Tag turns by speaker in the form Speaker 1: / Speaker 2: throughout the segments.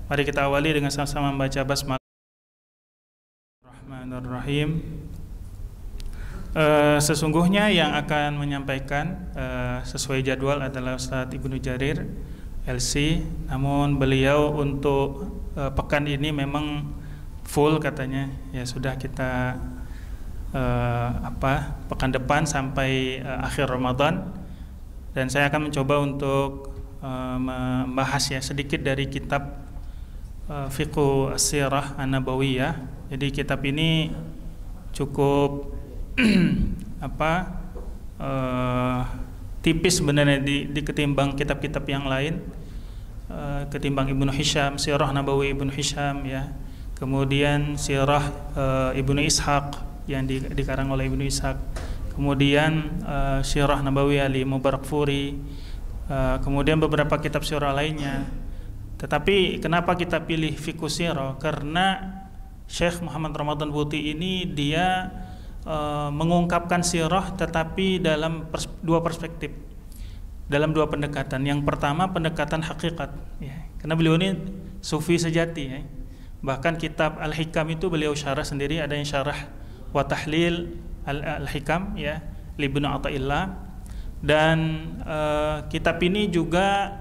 Speaker 1: Mari kita awali dengan sama-sama membaca basmalah. Bismillahirrahmanirrahim. Sesungguhnya yang akan menyampaikan sesuai jadwal adalah Ustadz Ibnu Jarir LC, namun beliau untuk pekan ini memang full katanya. Ya sudah kita pekan depan sampai akhir Ramadan, dan saya akan mencoba untuk membahas ya sedikit dari kitab Fiqhu As-Sirah An-Nabawiyah. Jadi kitab ini cukup tipis sebenarnya di ketimbang kitab-kitab yang lain, ketimbang Ibnu Hisham, Sirah Nabawi Ibnu Hisham ya. Kemudian Sirah Ibnu Ishaq yang dikarang oleh Ibnu Ishaq. Kemudian Sirah Nabawi Ali Mubarakfuri. Kemudian beberapa kitab sirah lainnya. Tetapi kenapa kita pilih Fiqhu Sirah? Karena Syekh Muhammad Ramadan Buti ini dia mengungkapkan sirah tetapi dalam dua perspektif, dalam dua pendekatan. Yang pertama pendekatan hakikat ya. Karena beliau ini sufi sejati ya. Bahkan kitab Al-Hikam itu beliau syarah sendiri, ada yang syarah wa tahlil Al-Hikam ya, Ibnu Athaillah. Dan kitab ini juga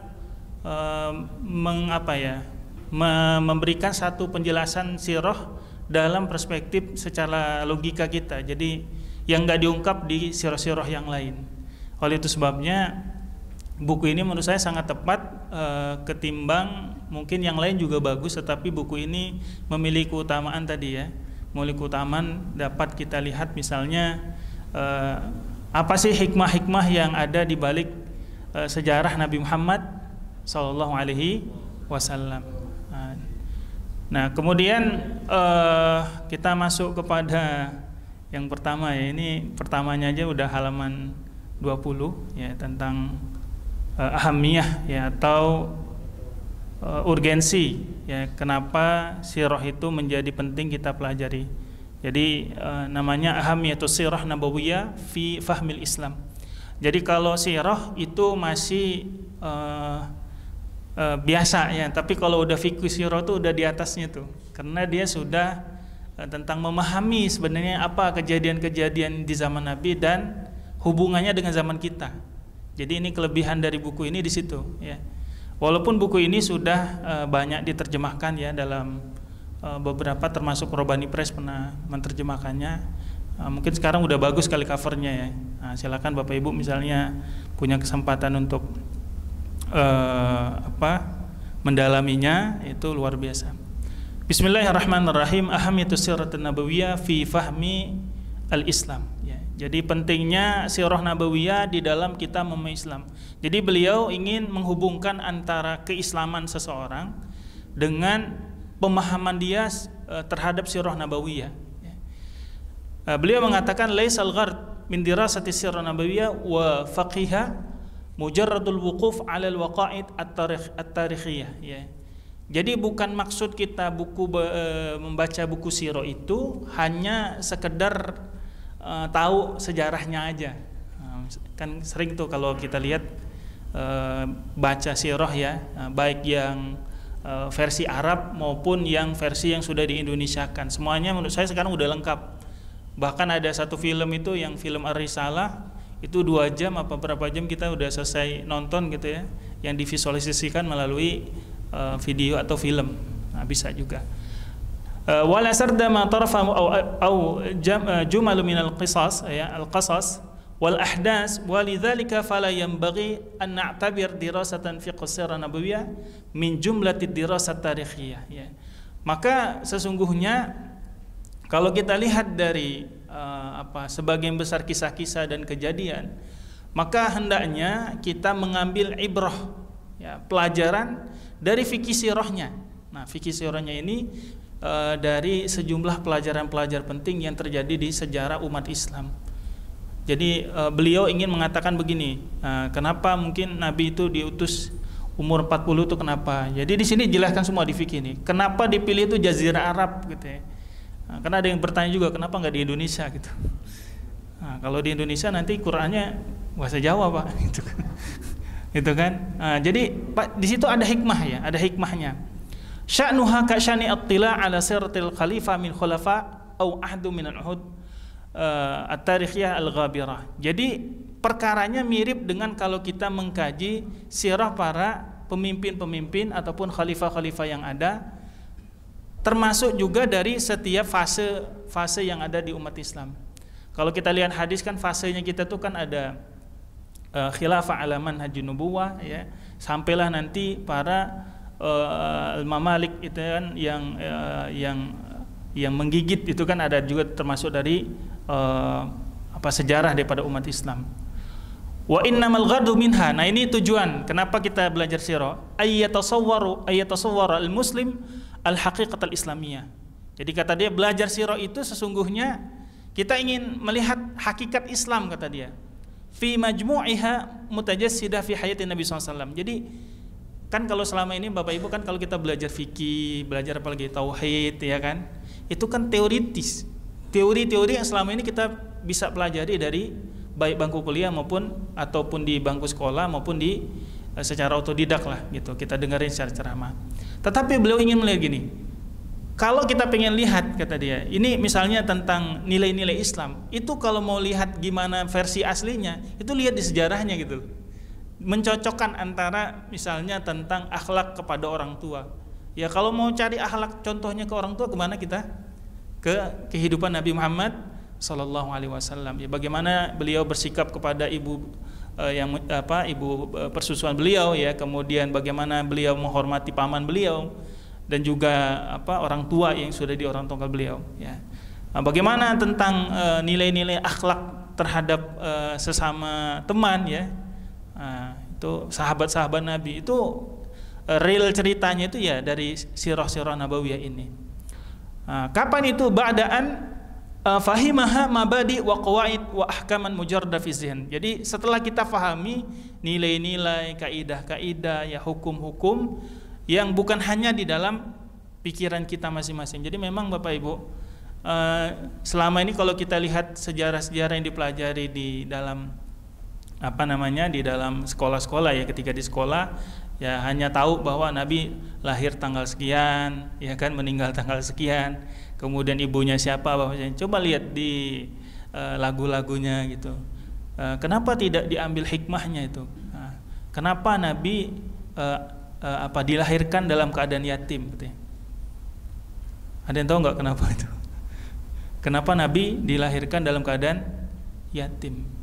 Speaker 1: memberikan satu penjelasan sirah dalam perspektif secara logika kita. Jadi yang nggak diungkap di sirah-sirah yang lain. Oleh itu sebabnya buku ini menurut saya sangat tepat ketimbang mungkin yang lain juga bagus, tetapi buku ini memiliki keutamaan tadi ya. Memiliki keutamaan dapat kita lihat misalnya apa sih hikmah-hikmah yang ada di balik sejarah Nabi Muhammad Sallallahu Alaihi Wasallam. Nah, kemudian kita masuk kepada yang pertama ya. Ini pertamanya aja udah halaman 20 ya, tentang ahamiyah ya, atau urgensi ya, kenapa sirah itu menjadi penting kita pelajari. Jadi namanya ahamiyatus sirah nabawiyah fi fahmil Islam. Jadi kalau sirah itu masih biasa ya, tapi kalau udah fikih sirah itu udah di atasnya tuh, karena dia sudah tentang memahami sebenarnya apa kejadian-kejadian di zaman Nabi dan hubungannya dengan zaman kita. Jadi ini kelebihan dari buku ini di situ ya. Walaupun buku ini sudah banyak diterjemahkan ya, dalam beberapa termasuk Robani Press pernah menerjemahkannya. Mungkin sekarang udah bagus sekali covernya ya. Nah, silakan Bapak Ibu misalnya punya kesempatan untuk mendalaminya, itu luar biasa. Bismillahirrahmanirrahim. Ahamiyatus siratin nabawiyah fi fahmi al-Islam ya. Jadi pentingnya sirah nabawiyah di dalam kita memahami Islam. Jadi beliau ingin menghubungkan antara keislaman seseorang dengan pemahaman dia terhadap sirah nabawiyah ya. Beliau mengatakan laisal ghard min dirasati sirah nabawiyah wa faqiha mujarradul wuquf 'ala al-waqa'id at-tarikhiyah ya. Jadi bukan maksud kita membaca buku sirah itu hanya sekedar tahu sejarahnya aja. Kan sering tuh kalau kita lihat baca sirah ya, baik yang versi Arab maupun yang versi yang sudah diindonesiakan, semuanya menurut saya sekarang udah lengkap. Bahkan ada satu film itu yang film Ar-Risalah, itu 2 jam apa berapa jam kita udah selesai nonton gitu ya, yang divisualisasikan melalui video atau film. Nah, bisa juga. Wala sarda ma tarafa au jumal min al-qisas ya, al-qasas wal ahdas, walidzalika fala yanbaghi an na'tabir dirasatan fiqh as-sirah nabawiyah min jumlatid dirasat tarikhiyah ya. Maka sesungguhnya kalau kita lihat dari sebagian besar kisah-kisah dan kejadian, maka hendaknya kita mengambil ibrah ya, pelajaran dari fikih sirahnya. Nah, fikih sirahnya ini dari sejumlah pelajaran-pelajaran penting yang terjadi di sejarah umat Islam. Jadi beliau ingin mengatakan begini, kenapa mungkin Nabi itu diutus umur 40 itu kenapa? Jadi di sini jelaskan semua di fikih ini. Kenapa dipilih itu Jazirah Arab gitu ya? Nah, karena ada yang bertanya juga kenapa nggak di Indonesia gitu. Nah, kalau di Indonesia nanti Qurannya bahasa Jawa Pak, gitu kan. Gitu kan. Nah, jadi Pak, di situ ada hikmah ya, ada hikmahnya. Sya'nuha ka sya'ni at-tila' ala siratil khalifah min khulafa au ahdu min al-uhud at-tarikhiyah al-ghabirah. Jadi perkaranya mirip dengan kalau kita mengkaji sirah para pemimpin-pemimpin ataupun khalifah-khalifah yang ada, termasuk juga dari setiap fase yang ada di umat Islam. Kalau kita lihat hadis kan fasenya kita tuh kan ada khilafah ala manhajun nubuwah ya, sampailah nanti para Mamalik itu kan yang menggigit itu kan ada juga termasuk dari sejarah daripada umat Islam. Wa innamal ghadu minha. Nah, ini tujuan kenapa kita belajar sirah, ayatasawwara al-muslim al-haqiqat al-islamiyah. Jadi kata dia belajar sirah itu sesungguhnya kita ingin melihat hakikat Islam, kata dia. Fi majmu'iha mutajassidah fi hayati Nabi SAW. Jadi kan kalau selama ini Bapak Ibu kan kalau kita belajar fikih, belajar apalagi tauhid ya kan, itu kan teoritis. Teori-teori yang selama ini kita bisa pelajari dari baik bangku kuliah ataupun di bangku sekolah maupun di secara otodidak lah gitu. Kita dengerin secara ceramah. Tetapi beliau ingin melihat gini. Kalau kita pengen lihat, kata dia, ini misalnya tentang nilai-nilai Islam, itu kalau mau lihat gimana versi aslinya, itu lihat di sejarahnya gitu. Mencocokkan antara misalnya tentang akhlak kepada orang tua. Ya kalau mau cari akhlak contohnya ke orang tua, kemana kita? Ke kehidupan Nabi Muhammad Sallallahu Alaihi Wasallam. Ya bagaimana beliau bersikap kepada ibu ibu persusuan beliau ya, kemudian bagaimana beliau menghormati paman beliau dan juga orang tua yang sudah di orang tunggal beliau ya. Bagaimana tentang nilai-nilai akhlak terhadap sesama teman ya. Itu sahabat-sahabat Nabi itu real ceritanya itu ya dari sirah-sirah nabawiyah ini. Kapan itu? Ba'daan fahimaha mabadi wa qawaid wa ahkaman mujarrada fi zihn. Jadi setelah kita fahami nilai-nilai, kaidah-kaidah ya, hukum-hukum yang bukan hanya di dalam pikiran kita masing-masing. Jadi memang Bapak Ibu, selama ini kalau kita lihat sejarah-sejarah yang dipelajari di dalam di dalam sekolah-sekolah ya, ketika di sekolah ya hanya tahu bahwa Nabi lahir tanggal sekian ya kan, meninggal tanggal sekian, kemudian ibunya siapa, bapaknya. Coba lihat di lagu-lagunya gitu. Kenapa tidak diambil hikmahnya itu? Kenapa Nabi dilahirkan dalam keadaan yatim? Gitu ya. Ada yang tahu nggak kenapa itu? Kenapa Nabi dilahirkan dalam keadaan yatim?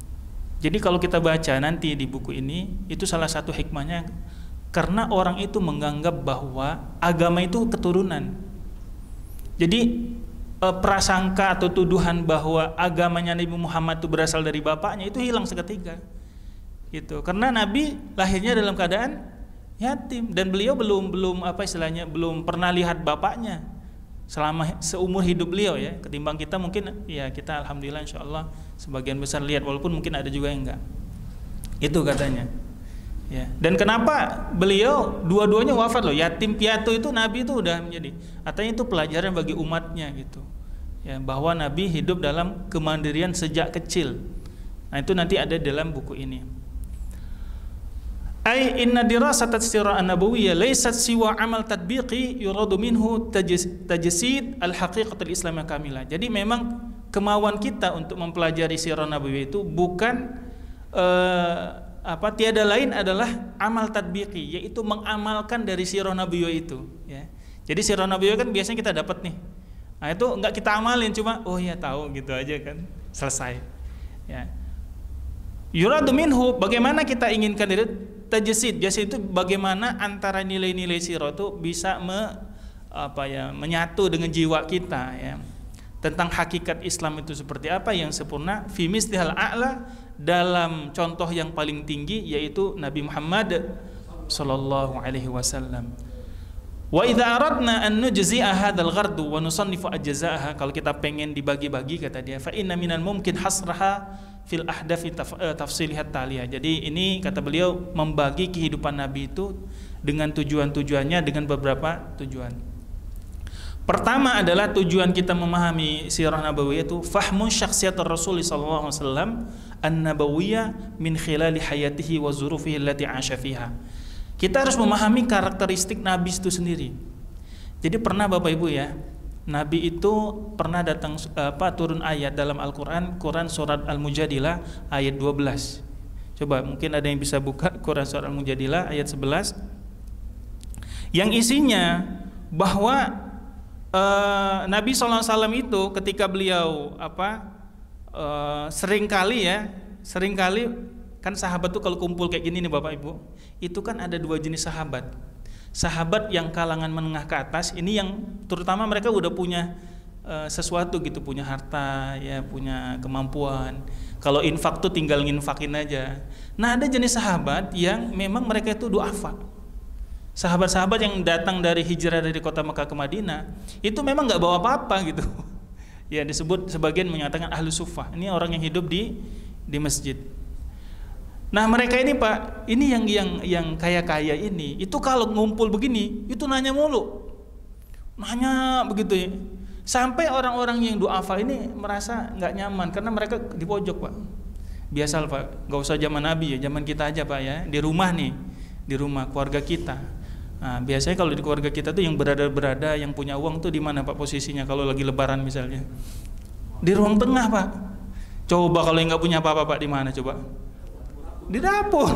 Speaker 1: Jadi kalau kita baca nanti di buku ini, itu salah satu hikmahnya karena orang itu menganggap bahwa agama itu keturunan. Jadi prasangka atau tuduhan bahwa agamanya Nabi Muhammad itu berasal dari bapaknya itu hilang seketika. Gitu. Karena Nabi lahirnya dalam keadaan yatim dan beliau belum pernah lihat bapaknya selama seumur hidup beliau ya. Ketimbang kita mungkin ya, kita alhamdulillah insyaallah sebagian besar lihat, walaupun mungkin ada juga yang enggak. Itu katanya. Ya. Dan kenapa beliau dua-duanya wafat loh, yatim piatu itu Nabi itu udah menjadi, artinya itu pelajaran bagi umatnya gitu. Ya, bahwa Nabi hidup dalam kemandirian sejak kecil. Nah, itu nanti ada dalam buku ini. Ai inna dirasat as-sirah an-nabawiyyah laysat siwa amal tatbiqi yuradu minhu tajsid al-haqiqat al-islamiyah kamilah. Jadi memang kemauan kita untuk mempelajari sirah nabawiyah itu bukan tiada lain adalah amal tatbiqi, yaitu mengamalkan dari sirah nabawiyah itu ya. Jadi sirah nabawiyah kan biasanya kita dapat nih. Nah, itu enggak kita amalin, cuma oh ya tahu gitu aja kan, selesai. Ya. Yuradu minhu, bagaimana kita inginkan dari tajsid. Tajsid itu bagaimana antara nilai-nilai sirah itu bisa menyatu dengan jiwa kita ya. Tentang hakikat Islam itu seperti apa yang sempurna, fi mislihal a'la, dalam contoh yang paling tinggi yaitu Nabi Muhammad sallallahu alaihi wasallam. Wa idza aradna an nujzi'a hadzal ghardu wa nusannifu ajza'aha, kalau kita pengen dibagi-bagi kata dia, fa inna minal mumkin hasraha fil ahdafi tafsilihat taliyah. Jadi ini kata beliau membagi kehidupan Nabi itu dengan tujuan-tujuannya, dengan beberapa tujuan. Pertama adalah tujuan kita memahami sirah nabawiyah itu fahmu syakhsiyat Rasul sallallahu alaihi wasallam an-nabawiyah min khilali hayatihi wa zurufihi allati 'asha fiha. Kita harus memahami karakteristik Nabi itu sendiri. Jadi pernah Bapak Ibu ya, Nabi itu pernah datang turun ayat dalam Al-Qur'an, Quran surat Al-Mujadilah ayat 12. Coba mungkin ada yang bisa buka Quran surat Al-Mujadilah ayat 11. Yang isinya bahwa Nabi SAW itu ketika beliau seringkali kan sahabat tuh kalau kumpul kayak gini nih Bapak Ibu, itu kan ada dua jenis sahabat. Sahabat yang kalangan menengah ke atas, ini yang terutama mereka udah punya sesuatu gitu, punya harta ya, punya kemampuan. Kalau infak tuh tinggal nginfakin aja. Nah, ada jenis sahabat yang memang mereka itu duafa. Sahabat-sahabat yang datang dari hijrah dari kota Mekah ke Madinah itu memang nggak bawa apa-apa gitu. Ya disebut, sebagian menyatakan ahlu suffah. Ini orang yang hidup di masjid. Nah mereka ini Pak, ini yang kaya-kaya ini, itu kalau ngumpul begini, itu nanya mulu, nanya begitu ya. Sampai orang-orang yang duafa ini merasa nggak nyaman karena mereka di pojok Pak. Biasa Pak, nggak usah zaman Nabi ya, zaman kita aja Pak ya, di rumah nih, di rumah keluarga kita. Nah, biasanya kalau di keluarga kita tuh yang berada, yang punya uang tuh di mana Pak posisinya kalau lagi lebaran misalnya? Di ruang tengah Pak. Coba kalau yang nggak punya apa-apa Pak di mana coba? Di dapur.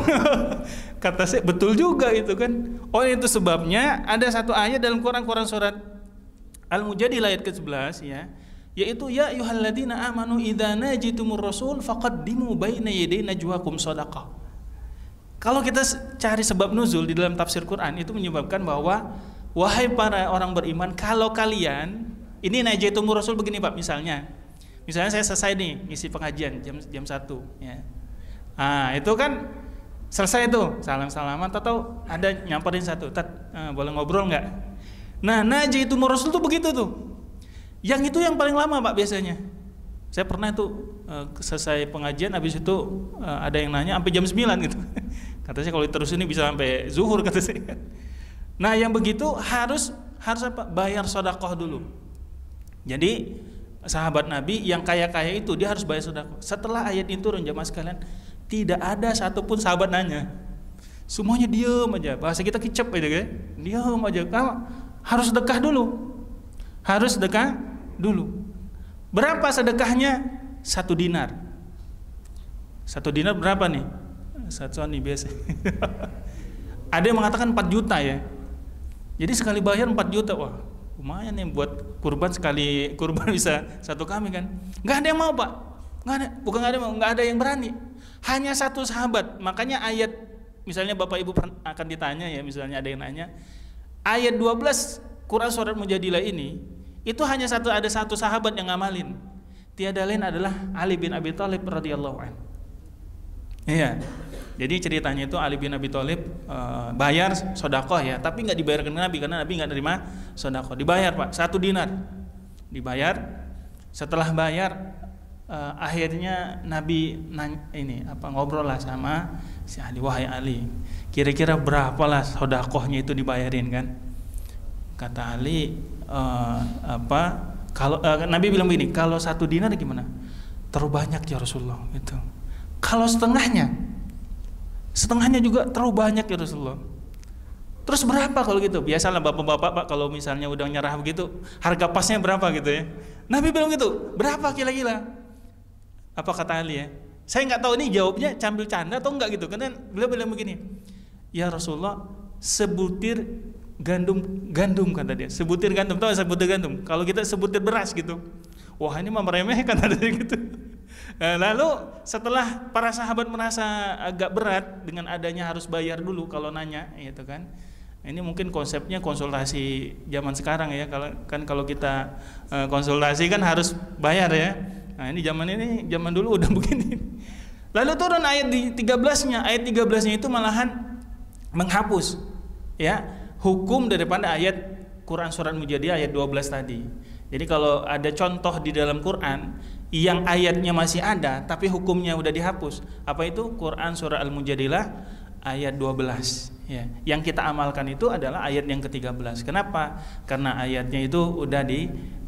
Speaker 1: Kata saya betul juga itu kan. Oh itu sebabnya ada satu ayat dalam Quran surat Al-Mujadilah ayat ke-11 ya, yaitu ya ayyuhalladzina amanu idza najitumur rasul faqaddimu baina yaday najwakum shadaqah. Kalau kita cari sebab nuzul di dalam tafsir Quran itu menyebabkan bahwa wahai para orang beriman, kalau kalian ini najitumur rasul begini Pak, misalnya saya selesai nih ngisi pengajian jam 1 ya. Ah, itu kan selesai tuh, salam-salaman atau ada nyamperin satu, boleh ngobrol nggak? Nah, najitumur rasul tuh begitu tuh. Yang itu yang paling lama Pak biasanya. Saya pernah tuh selesai pengajian, habis itu ada yang nanya sampai jam 9 gitu. Kata saya kalau terus ini bisa sampai zuhur kata saya. Nah, yang begitu harus apa? Bayar sedekah dulu. Jadi sahabat Nabi yang kaya-kaya itu dia harus bayar sedekah. Setelah ayat itu turun jamaah sekalian, tidak ada satupun sahabat nanya. Semuanya diam aja. Bahasa kita kicep aja kan. Diam aja. Harus sedekah dulu. Harus sedekah dulu. Berapa sedekahnya? 1 dinar. 1 dinar berapa nih? 1 nih biasa. Ada yang mengatakan 4 juta ya. Jadi sekali bayar 4 juta. Wah, lumayan nih buat kurban, sekali kurban bisa 1 kambing kan. Nggak ada yang mau Pak. Nggak ada yang berani. Hanya 1 sahabat. Makanya ayat, misalnya Bapak Ibu akan ditanya ya, misalnya ada yang nanya, ayat 12 Quran surat Mujadilah ini, itu hanya ada satu sahabat yang ngamalin. Tiada lain adalah Ali bin Abi Thalib radhiyallahu anhu. Iya. Jadi ceritanya itu Ali bin Abi Thalib bayar sedekah ya, tapi nggak dibayarkan Nabi karena Nabi nggak terima sedekah. Dibayar Pak, 1 dinar. Dibayar. Setelah bayar akhirnya Nabi ngobrol lah sama si Ali, wahai Ali, kira-kira berapalah sedekahnya itu dibayarin kan? Kata Ali, kalau Nabi bilang begini, kalau 1 dinar gimana? Terlalu banyak ya Rasulullah gitu. Kalau setengahnya juga terlalu banyak ya Rasulullah. Terus berapa kalau gitu? Biasalah bapak-bapak Pak, kalau misalnya udah nyerah begitu, harga pasnya berapa gitu ya? Nabi bilang gitu, berapa kira-kira? Apa kata Ali ya? Saya nggak tahu ini jawabnya sambil canda atau enggak gitu. Karena beliau bilang begini, ya Rasulullah, sebutir gandum kata dia. Sebutir gandum, tahu sebutir gandum? Kalau kita sebutir beras gitu. Wah ini mah meremehkan kata dia gitu. Lalu setelah para sahabat merasa agak berat dengan adanya harus bayar dulu kalau nanya, gitu kan? Ini mungkin konsepnya konsultasi zaman sekarang ya. Kalau kita konsultasi kan harus bayar ya. Nah ini zaman dulu udah begini. Lalu turun ayat di 13-nya. Ayat 13-nya itu malahan menghapus ya hukum daripada ayat Quran surat Mujadilah ayat 12 tadi. Jadi kalau ada contoh di dalam Quran yang ayatnya masih ada tapi hukumnya udah dihapus, apa itu? Quran surah Al-Mujadilah ayat 12 ya. Yang kita amalkan itu adalah ayat yang ke-13. Kenapa? Karena ayatnya itu udah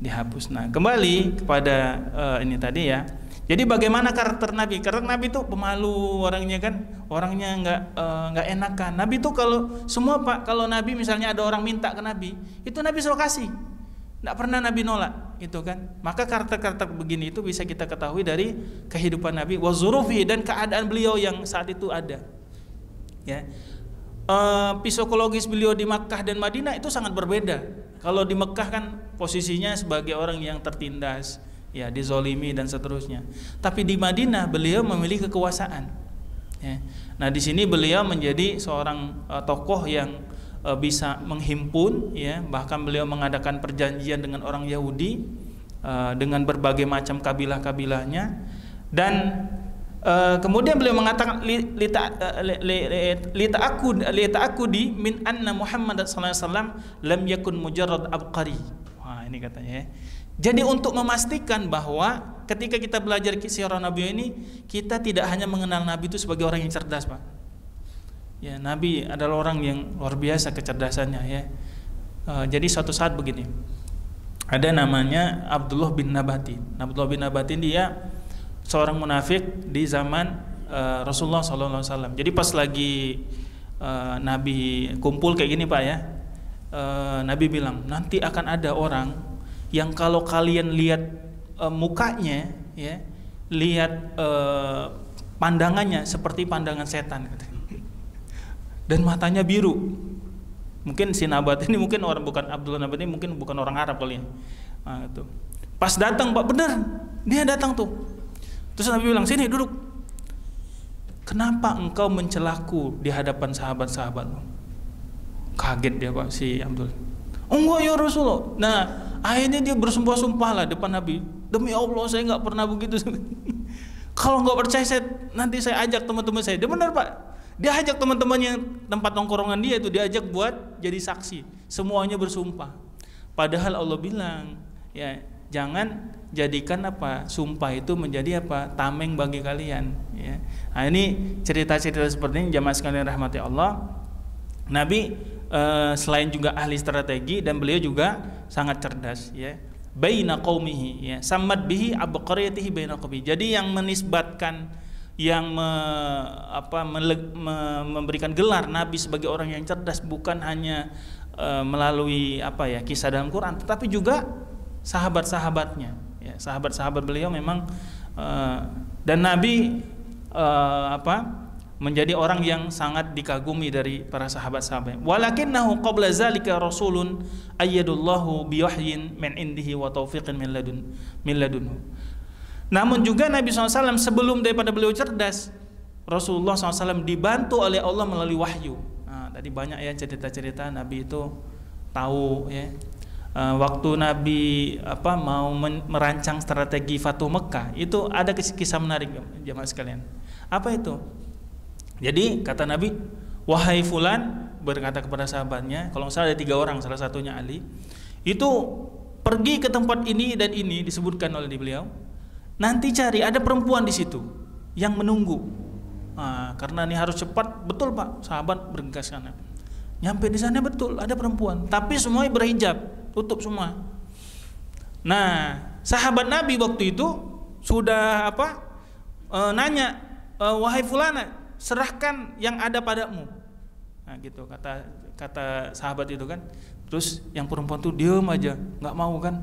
Speaker 1: dihapus. Nah, kembali kepada ini tadi ya. Jadi bagaimana karakter Nabi? Karakter Nabi itu pemalu orangnya kan, orangnya nggak enakan. Nabi itu kalau semua Pak, kalau Nabi misalnya ada orang minta ke Nabi, itu Nabi selalu kasih, nggak pernah Nabi nolak, itu kan. Maka karakter-karakter begini itu bisa kita ketahui dari kehidupan Nabi, wazurufi, dan keadaan beliau yang saat itu ada. Ya, psikologis beliau di Makkah dan Madinah itu sangat berbeda. Kalau di Makkah kan posisinya sebagai orang yang tertindas, ya, dizolimi dan seterusnya. Tapi di Madinah beliau memiliki kekuasaan. Ya. Nah di sini beliau menjadi seorang tokoh yang bisa menghimpun, ya, bahkan beliau mengadakan perjanjian dengan orang Yahudi, dengan berbagai macam kabilah-kabilahnya, dan kemudian beliau mengatakan lita'akudi min anna Muhammad sallallahu alaihi wasallam lam yakun mujarrad abqari. Wah, ini katanya, ya. Jadi untuk memastikan bahwa ketika kita belajar sirah Nabi ini, kita tidak hanya mengenal Nabi itu sebagai orang yang cerdas, Pak. Ya, Nabi adalah orang yang luar biasa kecerdasannya, ya. Jadi suatu saat begini, ada namanya Abdullah bin Nabati. Abdullah bin Nabati dia seorang munafik di zaman Rasulullah SAW. Jadi pas lagi Nabi kumpul kayak gini, Pak, ya, Nabi bilang nanti akan ada orang yang kalau kalian lihat mukanya, ya, lihat pandangannya seperti pandangan setan, dan matanya biru. Mungkin si Nabat ini mungkin orang, bukan Abdullah Nabat ini mungkin bukan orang Arab kali ya. Nah, itu. Pas datang, Pak, bener dia datang tuh. Terus Nabi bilang, sini duduk. Kenapa engkau mencelaku di hadapan sahabat-sahabatmu? Kaget dia, Pak, si Abdul. Oh enggak ya Rasulullah. Nah akhirnya dia bersumpah-sumpah lah depan Nabi, demi Allah saya nggak pernah begitu. Kalau nggak percaya nanti saya ajak teman-teman saya. Dia benar, Pak, dia ajak teman-temannya tempat nongkrongan dia itu, diajak buat jadi saksi. Semuanya bersumpah. Padahal Allah bilang, ya, jangan jadikan sumpah itu menjadi tameng bagi kalian, ya. Nah ini cerita-cerita seperti ini jamaah sekalian rahmati Allah. Nabi selain juga ahli strategi, dan beliau juga sangat cerdas, ya. Baina qaumihi, ya, samad bihi abqariyatihi baina qaumihi. Jadi yang menisbatkan, yang memberikan gelar Nabi sebagai orang yang cerdas bukan hanya melalui kisah dalam Quran, tetapi juga sahabat-sahabatnya, ya, sahabat-sahabat beliau memang dan Nabi menjadi orang yang sangat dikagumi dari para sahabat-sahabat. Walakinnahu qabla zalika rasulun ayyadullahu biwahyin min indihi wa taufiqin min ladunhu. Namun juga Nabi SAW sebelum daripada beliau cerdas, Rasulullah SAW dibantu oleh Allah melalui wahyu. Nah, tadi banyak ya cerita-cerita Nabi itu tahu, ya. Waktu Nabi mau merancang strategi Fatuh Mekah, itu ada kisah menarik jemaah sekalian. Apa itu? Jadi kata Nabi, wahai fulan, berkata kepada sahabatnya, kalau nggak salah ada 3 orang, salah satunya Ali, itu pergi ke tempat ini dan ini, disebutkan oleh beliau. Nanti cari ada perempuan di situ yang menunggu. Nah, karena ini harus cepat, betul Pak, sahabat bergegas sana. Nyampe di sana betul ada perempuan, tapi semuanya berhijab, tutup semua. Nah, sahabat Nabi waktu itu sudah nanya, wahai fulana, serahkan yang ada padamu. Nah gitu kata sahabat itu kan. Terus yang perempuan tuh diam aja, nggak mau kan.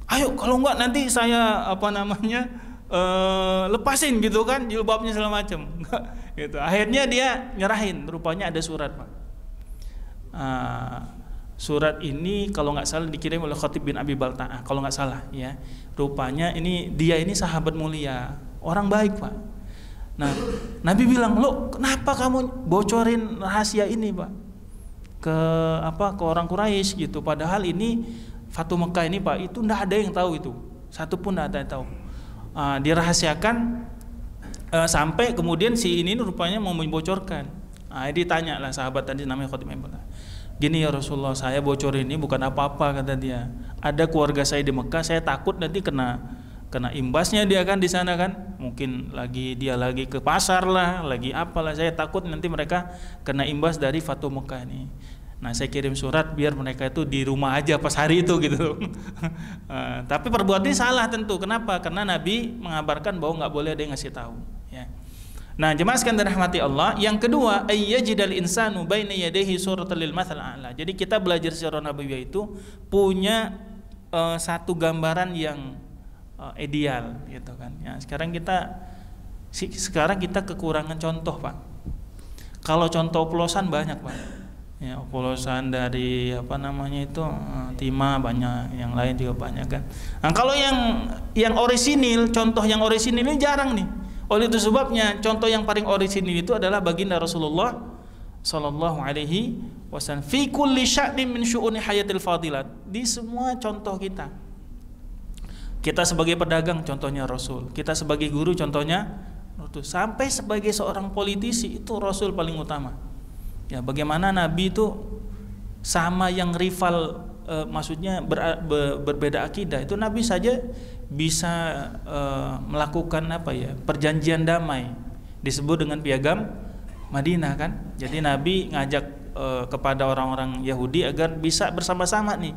Speaker 1: Ayo kalau nggak nanti saya lepasin gitu kan jilbabnya segala macam. Gitu. Akhirnya dia nyerahin. Rupanya ada surat, Pak. Surat ini kalau nggak salah dikirim oleh Khatib bin Abi Balta'ah, kalau nggak salah, ya. Rupanya dia ini sahabat mulia, orang baik, Pak. Nah, Nabi bilang, "Lo kenapa kamu bocorin rahasia ini, Pak? Ke orang Quraisy gitu. Padahal ini Fatuh Mekah ini, Pak, itu enggak ada yang tahu itu. Satu pun enggak ada yang tahu." Dirahasiakan sampai kemudian si ini rupanya mau membocorkan. Ditanya lah sahabat tadi namanya Khatib bin Abi. Gini ya Rasulullah, saya bocorin ini bukan apa-apa, kata dia. Ada keluarga saya di Mekah, saya takut nanti kena imbasnya dia kan di sana kan, mungkin dia lagi ke pasar lah, lagi apalah, saya takut nanti mereka kena imbas dari Fatuh Mekah ini. Nah, saya kirim surat biar mereka itu di rumah aja pas hari itu gitu. Tapi perbuatannya salah tentu. Kenapa? Karena Nabi mengabarkan bahwa nggak boleh ada yang ngasih tahu. Ya. Nah, jemaah sekalian dirahmati Allah. Yang kedua, ayyajidal insanu baina yadayhi suratal lil matsal a'la. Jadi kita belajar sirah nabawiyah itu punya satu gambaran yang ideal, gitu kan. Ya, sekarang kita kekurangan contoh, Pak. Kalau contoh oplosan banyak, Pak. Ya, oplosan dari timah banyak, yang lain juga banyak kan. Nah, kalau yang orisinil, contoh yang orisinil ini jarang nih. Oleh itu sebabnya contoh yang paling orisinil itu adalah baginda Rasulullah sallallahu alaihi wasallam fi kulli sya'nin min syu'uni hayatil fadilat. Di semua contoh kita. Kita sebagai pedagang contohnya Rasul, kita sebagai guru contohnya Rasul, sampai sebagai seorang politisi itu Rasul paling utama. Ya, bagaimana Nabi itu sama yang rival, maksudnya berbeda akidah, itu Nabi saja bisa melakukan perjanjian damai, disebut dengan piagam Madinah kan. Jadi Nabi ngajak kepada orang-orang Yahudi agar bisa bersama-sama nih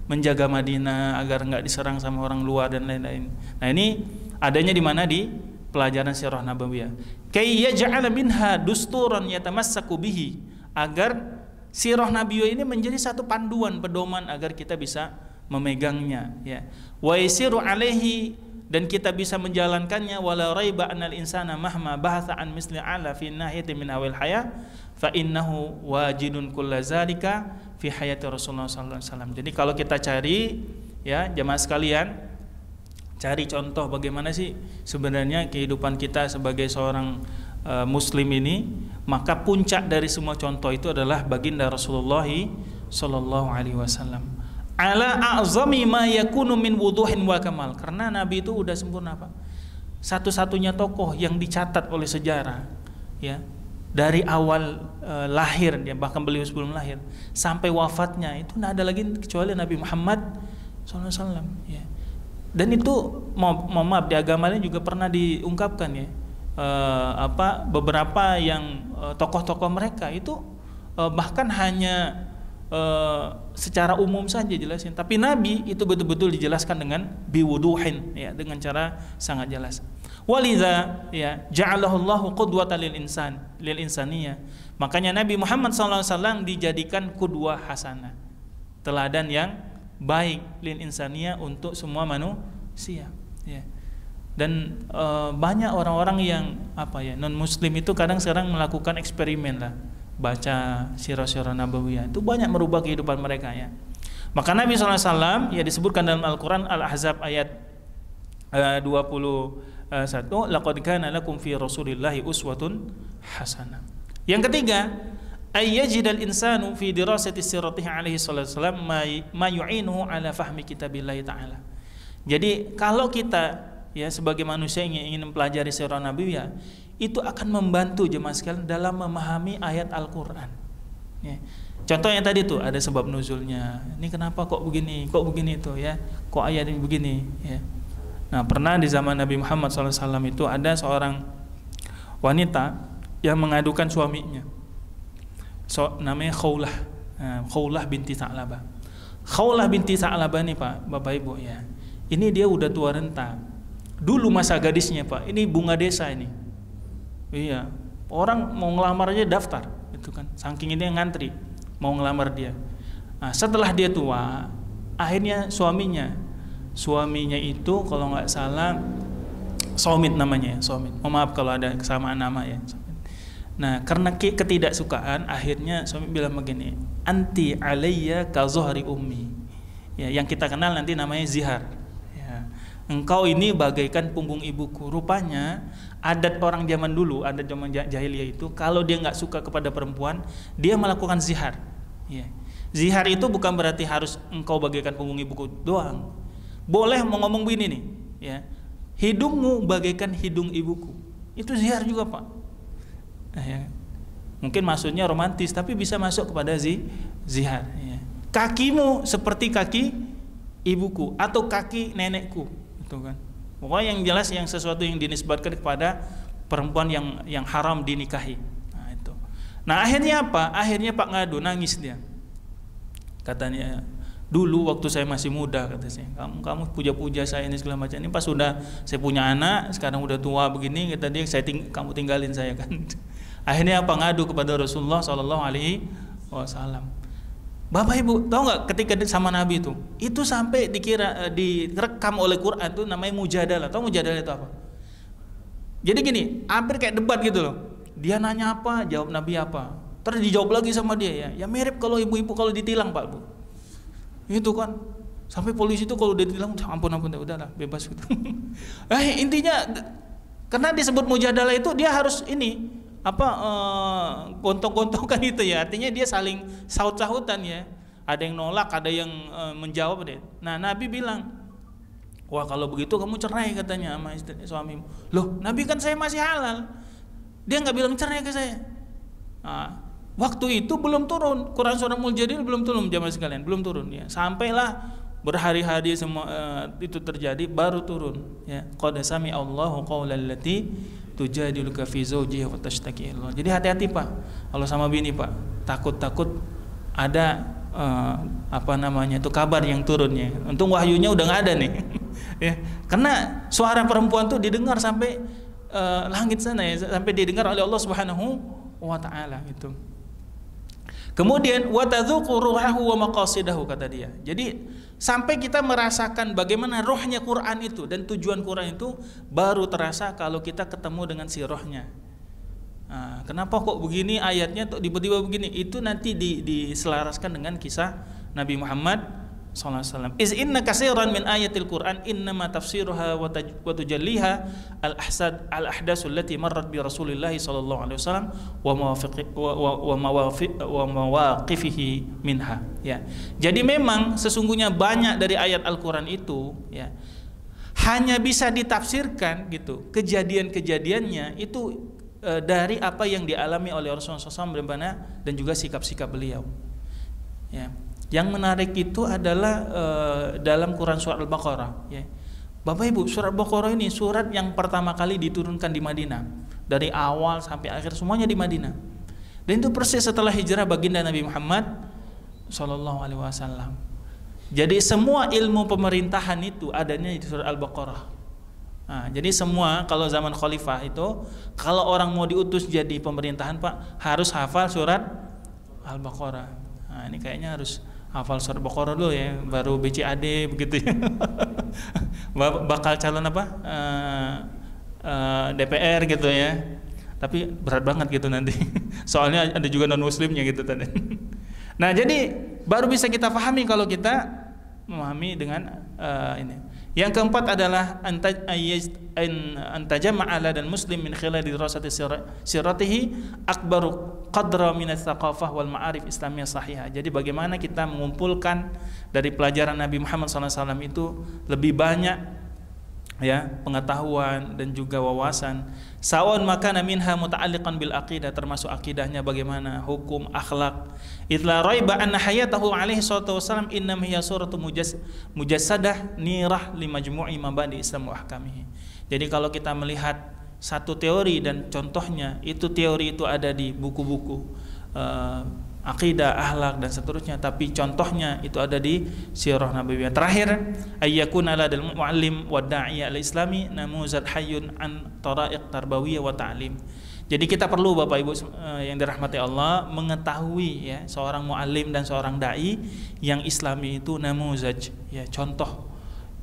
Speaker 1: menjaga Madinah agar nggak diserang sama orang luar dan lain-lain. Nah, ini adanya di mana? Di pelajaran sirah nabawiyah. Kay yaj'ala minha dusturan yatamassaku bihi, agar sirah nabawiyah ini menjadi satu panduan pedoman agar kita bisa memegangnya, ya. Wa yasiru alaihi, dan kita bisa menjalankannya. Wala raiba annal insana mahma bahatha an misli ala fi nahiyati min awil haya fa innahu wajidun kulla zalika fi hayati Rasulullah sallallahu alaihi wasallam. Jadi kalau kita cari, ya jemaah sekalian, cari contoh bagaimana sih sebenarnya kehidupan kita sebagai seorang muslim ini, maka puncak dari semua contoh itu adalah baginda Rasulullah sallallahu alaihi wasallam. Ala a'zami ma yakunu min wuduhin wa kamal. Karena Nabi itu udah sempurna, Pak. Satu-satunya tokoh yang dicatat oleh sejarah, ya, dari awal lahir, ya, bahkan beliau sebelum lahir sampai wafatnya itu tidak ada lagi kecuali Nabi Muhammad SAW, ya. Dan itu maaf di agamanya juga pernah diungkapkan, ya, beberapa yang tokoh-tokoh mereka itu bahkan hanya secara umum saja jelasin, tapi Nabi itu betul-betul dijelaskan dengan biwuduhin, ya, dengan cara sangat jelas. Walidha, ya, ja'alahu Allahu qudwatan lil insaniyah. Makanya Nabi Muhammad SAW dijadikan qudwah hasanah, teladan yang baik lil insaniyah untuk semua manusia, ya. Dan banyak orang-orang yang non muslim itu kadang sekarang melakukan eksperimen lah, baca sirah-sirah nabawiyah, itu banyak merubah kehidupan mereka, ya. Maka Nabi SAW, ya, disebutkan dalam Al-Quran Al-Ahzab ayat 21, laqad kana lakum fi rasulillahi uswatun hasanah. Yang ketiga, ayyajidal insanu fi dirasati siratihi alaihi salatu wasallam ma yu'inuhu ala fahmi kitabillahi ta'ala. Jadi kalau kita, ya, sebagai manusia yang ingin mempelajari sirah nabawiyah, itu akan membantu jemaah sekalian dalam memahami ayat Al-Quran, ya. Contohnya tadi tuh ada sebab nuzulnya, ini kenapa kok begini itu, ya, kok ayat ini begini, ya. Nah, pernah di zaman Nabi Muhammad SAW itu ada seorang wanita yang mengadukan suaminya, namanya Khawlah binti Sa'labah. Khawlah binti Sa'labah nih, Pak, Bapak Ibu, ya, ini dia udah tua renta. Dulu masa gadisnya, Pak, ini bunga desa ini. Iya, orang mau ngelamar aja daftar, itu kan, saking ini yang ngantri mau ngelamar dia. Nah, setelah dia tua, akhirnya suaminya itu kalau nggak salah Somit namanya, Somit. Oh, maaf kalau ada kesamaan nama, ya. Nah, karena ketidaksukaan, akhirnya Somit bilang begini, anti alayya ka zuhri ummi, ya, yang kita kenal nanti namanya zihar. Engkau ini bagaikan punggung ibuku. Rupanya adat orang zaman dulu, adat zaman jahiliyah itu, kalau dia nggak suka kepada perempuan, dia melakukan zihar, ya. Zihar itu bukan berarti harus engkau bagaikan punggung ibuku doang. Boleh mau ngomong begini nih, ya, hidungmu bagaikan hidung ibuku. Itu zihar juga, Pak. Nah, ya, mungkin maksudnya romantis, tapi bisa masuk kepada zihar, ya. Kakimu seperti kaki ibuku atau kaki nenekku. Kan. Pokoknya yang jelas yang sesuatu yang dinisbatkan kepada perempuan yang haram dinikahi. Nah, itu. Nah, akhirnya apa? Akhirnya Pak ngadu, nangis dia. Katanya, dulu waktu saya masih muda, katanya, kamu puja-puja saya ini segala macam. Ini pas sudah saya punya anak, sekarang udah tua begini, kata dia, kamu tinggalin saya kan. Akhirnya apa, ngadu kepada Rasulullah Shallallahu Alaihi Wasallam. Bapak Ibu tahu nggak, ketika sama Nabi itu sampai direkam oleh Quran itu namanya mujadalah. Tahu mujadalah itu apa? Jadi gini, hampir kayak debat gitu loh. Dia nanya apa, jawab Nabi apa. Terus dijawab lagi sama dia, ya mirip kalau ibu-ibu kalau ditilang, Pak Bu. Itu kan sampai polisi itu kalau udah ditilang, ampun udahlah bebas gitu. Intinya karena disebut mujadalah itu dia harus ini gontok-gontokan itu ya, artinya dia saling saut-sautan ya. Ada yang nolak, ada yang menjawab deh. Nah Nabi bilang, wah kalau begitu kamu cerai katanya sama istri suamimu. Loh Nabi kan saya masih halal. Dia nggak bilang cerai ke saya. Nah, waktu itu belum turun Quran surah Mujadil, belum turun jamaah sekalian, belum turun ya. Sampailah berhari-hari semua itu terjadi, baru turun ya. Qad sami Allahu qaulal lati tujadiluka fi zawjiha wa tashtaki ilallah. Jadi hati-hati Pak, kalau sama bini Pak, takut ada itu kabar yang turun ya. Untung wahyunya udah nggak ada nih. Ya, karena suara perempuan tuh didengar sampai langit sana ya, sampai didengar oleh Allah Subhanahu wa taala gitu. Kemudian wa tadzuqu ruhahu wa maqasidahu, kata dia. Jadi sampai kita merasakan bagaimana rohnya Quran itu dan tujuan Quran itu baru terasa kalau kita ketemu dengan si rohnya. Nah, kenapa kok begini ayatnya tiba-tiba begini? Itu nanti diselaraskan dengan kisah Nabi Muhammad SAW. Is inna katsiran min ayatil Quran innama tafsiruha wa tujalliha al-ahdasu allati marrat bi Rasulillah sallallahu alaihi wasallam wa mawaqifihi minha. Ya. Jadi memang sesungguhnya banyak dari ayat Al-Qur'an itu ya hanya bisa ditafsirkan gitu. Kejadian-kejadiannya itu dari apa yang dialami oleh Rasulullah SAW dan juga sikap-sikap beliau. Ya. Yang menarik itu adalah dalam Quran surat Al-Baqarah ya. Bapak Ibu, surat Al-Baqarah ini surat yang pertama kali diturunkan di Madinah. Dari awal sampai akhir semuanya di Madinah. Dan itu persis setelah hijrah baginda Nabi Muhammad sallallahu alaihi wasallam. Jadi semua ilmu pemerintahan itu adanya di surat Al-Baqarah. Nah, jadi semua kalau zaman khalifah itu kalau orang mau diutus jadi pemerintahan Pak harus hafal surat Al-Baqarah. Nah, ini kayaknya harus hafal surat Baqarah dulu ya, baru BCAD begitu ya. Bakal calon DPR gitu ya. Tapi berat banget gitu nanti. Soalnya ada juga non muslimnya gitu tadi. Nah, jadi baru bisa kita pahami kalau kita memahami dengan ini. Yang keempat adalah antajama'ala dan muslim min khilal dirasati siratihi akbaru qadra min ats-tsaqafah wal ma'arif islamiyah sahihah. Jadi bagaimana kita mengumpulkan dari pelajaran Nabi Muhammad SAW itu lebih banyak ya pengetahuan dan juga wawasan. Sawan makana minha muta'alliqan bil aqidah, termasuk akidahnya bagaimana, hukum, akhlak. Idla raiba anna hayatahu alaihi salatu wasallam innam hiya suratu mujassadah nirah li majmu'i mabadi Islam wa ahkamihi. Jadi kalau kita melihat satu teori dan contohnya, itu teori itu ada di buku-buku akidah, akhlak dan seterusnya, tapi contohnya itu ada di sirah nabawiyah. Terakhir, ayyakuna ladal muallim wa da'iya al-islami namuzat hayyun an tara'iq tarbawiyah wa ta'lim. Jadi kita perlu Bapak Ibu yang dirahmati Allah mengetahui ya seorang muallim dan seorang dai yang islami itu namuzaj ya, contoh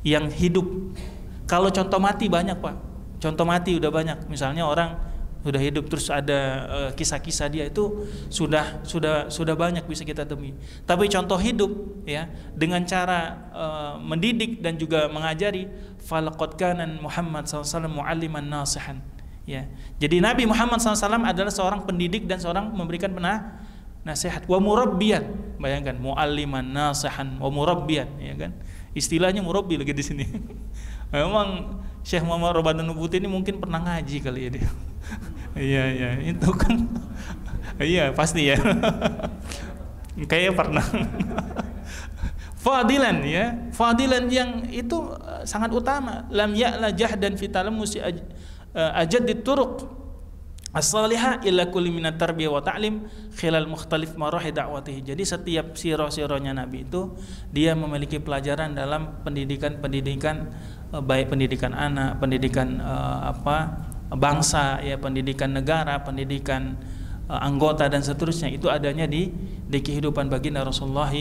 Speaker 1: yang hidup. Kalau contoh mati banyak Pak. Contoh mati udah banyak. Misalnya orang sudah hidup terus ada kisah-kisah dia itu sudah banyak bisa kita temui. Tapi contoh hidup ya dengan cara mendidik dan juga mengajari, falaqad kana Muhammad SAW mualliman nasihan ya. Jadi Nabi Muhammad SAW adalah seorang pendidik dan seorang memberikan nasihat. Wa murabbiyan, bayangkan mualliman nasihan wa murabbiyan ya kan. Istilahnya murabbi lagi di sini. Memang Syekh Muhammad Ramadan Nubuti ini mungkin pernah ngaji kali ya dia. Iya itu kan. Iya pasti ya. Kayaknya pernah. Fadilan ya, fadilan yang itu sangat utama. Lam ya'la jahdan fi talamusi ajaddit turuq as-salihah illa kulli minat tarbiyah wa ta'lim khilal mukhtalif marahi da'watihi. Jadi setiap sirah-sirahnya Nabi itu dia memiliki pelajaran dalam pendidikan baik pendidikan anak, pendidikan bangsa ya, pendidikan negara, pendidikan anggota dan seterusnya. Itu adanya di kehidupan baginda Rasulullah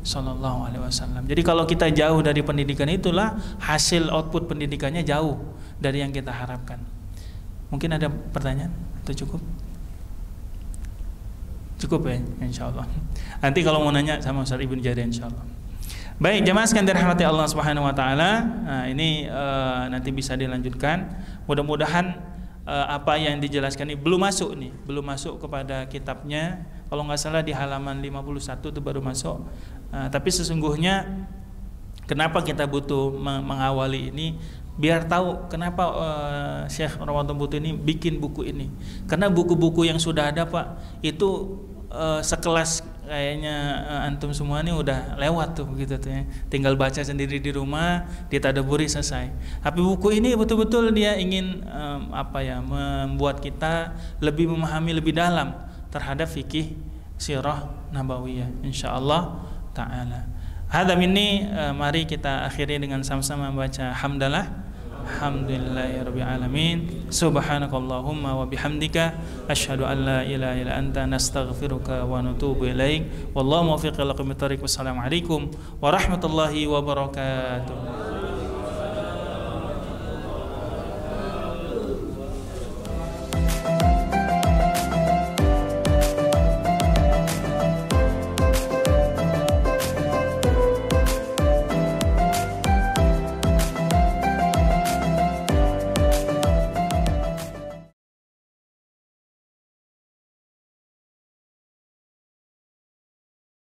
Speaker 1: sallallahu alaihi wasallam. Jadi kalau kita jauh dari pendidikan itulah hasil output pendidikannya jauh dari yang kita harapkan. Mungkin ada pertanyaan atau cukup? Cukup ya, insyaallah. Nanti kalau mau nanya sama Ustaz Ibnu Jari insyaallah. Baik, jemaah sekalian dirahmati Allah Subhanahu wa taala. Nah, ini nanti bisa dilanjutkan. Mudah-mudahan apa yang dijelaskan ini belum masuk kepada kitabnya. Kalau nggak salah di halaman 51 itu baru masuk. Tapi sesungguhnya kenapa kita butuh mengawali ini? Biar tahu kenapa Syekh Ramadan Butuh ini bikin buku ini. Karena buku-buku yang sudah ada Pak itu sekelas kayaknya antum semua ini udah lewat tuh begitu tuh ya. Tinggal baca sendiri di rumah, ditadaburi selesai. Tapi buku ini betul-betul dia ingin membuat kita lebih memahami lebih dalam terhadap fikih sirah nabawiyah insyaallah taala. Hadza minni, mari kita akhiri dengan sama-sama membaca hamdalah. Alhamdulillahirabbil alamin. Subhanakallahumma wa bihamdika asyhadu an la ilaha illa anta nastaghfiruka wa natubu ilaik. Wallahu muwaffiq ila aqwamit thoriq. Wassalamualaikum warahmatullahi wabarakatuh.